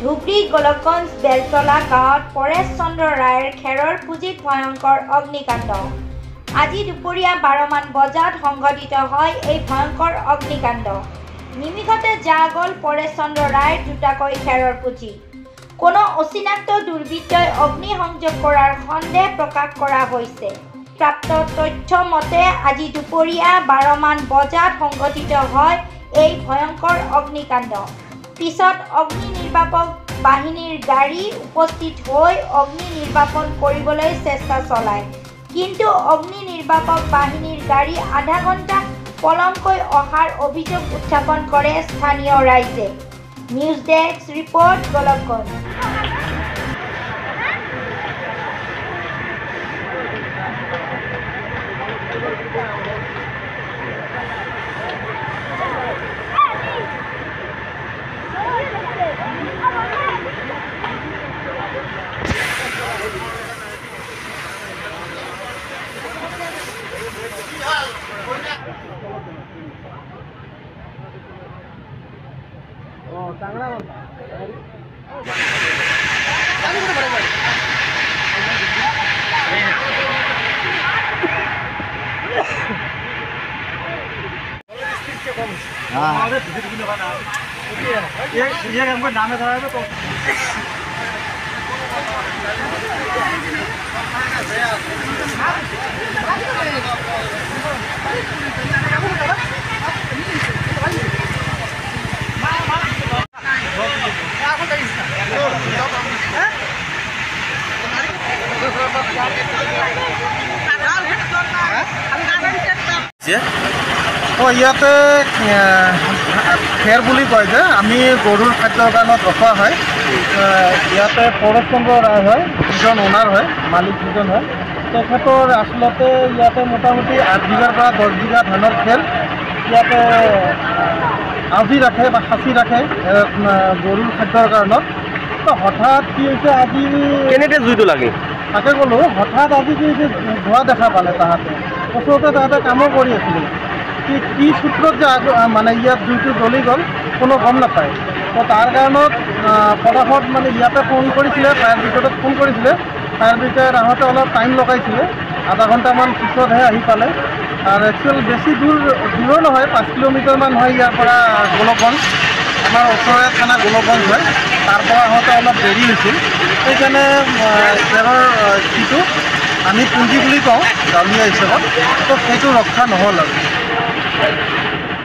ধুবুৰী গোলকগঞ্জ বেলতলা গাঁৱত পৰেশ চন্দ্ৰ ৰায়ৰ খেৰৰ পুঁজিত ভয়ংকৰ অগ্নিকাণ্ড। আজি দুপৰীয়া 12 মান বজাত সংঘটিত হয় এই ভয়ংকৰ অগ্নিকাণ্ড। নিমিষতে যা গ'ল পৰেশ চন্দ্ৰ ৰায়ৰ দুটাকৈ খেৰৰ পুঁজি। কোনো অচিনাক্ত দুৰ্বৃত্তই অগ্নি সংযোগ কৰাৰ সন্দেহ প্ৰকাশ কৰা হৈছে। প্ৰাপ্ত তথ্য মতে আজি দুপৰীয়া 12 মান বজাত সংঘটিত হয় এই ভয়ংকৰ অগ্নিকাণ্ড। পিছত অগ্নি নিৰ্বাপক বাহিনীৰ গাড়ী উপস্থিত হৈ অগ্নি নিৰ্বাপন কৰিবলৈ চেষ্টা চলায়। কিন্তু অগ্নি নিৰ্বাপক বাহিনীৰ গাড়ী আধা ঘণ্টা পলমকৈ অহাৰ অভিযোগ উত্থাপন কৰে স্থানীয় ৰাইজে। News desk report, Golakganj. ইয়াতে খেৰ বুলি কয় যে আমি গৰুৰ খাদ্যৰ কাৰণত ৰখোৱা হয়। ইয়াতে পৰেশ চন্দ্ৰ ৰায় হয়, যিজন অনাৰ হয়, মালিক যিজন হয়। তেখেতৰ আচলতে ইয়াতে মোটামুটি 8 বিঘাৰ পৰা 10 বিঘা ধানৰ খেৰ ইয়াতে আঁজি ৰাখে বা সাঁচি ৰাখে গৰুৰ খাদ্যৰ কাৰণত। তো হঠাৎ কি হৈছে, আজি কেনেকৈ জুইটো লাগে তাকে ক'লোঁ। হঠাৎ আজি কি হৈছে, ধোঁৱা দেখা পালে তাহাঁতে। ওচৰতে তাহাঁতে কামো কৰি আছিলে। কি সূত্ৰত যে মানে ইয়াত জুইটো জ্বলি গ'ল কোনো গম নাপায়। তো তাৰ কাৰণত ফটাফট মানে ইয়াতে ফোন কৰিছিলে, ফায়াৰ ব্ৰিগেডত ফোন কৰিছিলে। ফায়াৰ ব্ৰিগেড আহোঁতে অলপ টাইম লগাইছিলে, আধা ঘণ্টামান পিছতহে আহি পালে। আৰু একচুৱেল বেছি দূৰো নহয়, 5 কিলোমিটাৰমান হয় ইয়াৰ পৰা গোলকগঞ্জ। আমাৰ ওচৰৰে থানা গোলকগঞ্জ হয়। তাৰ পৰা আহোঁতে অলপ দেৰি হৈছিল। সেইকাৰণে খেৰৰ যিটো আমি পুঁজি বুলি কওঁ গাঁৱলীয়া হিচাপত, তো সেইটো ৰক্ষা নহ'ল আৰু।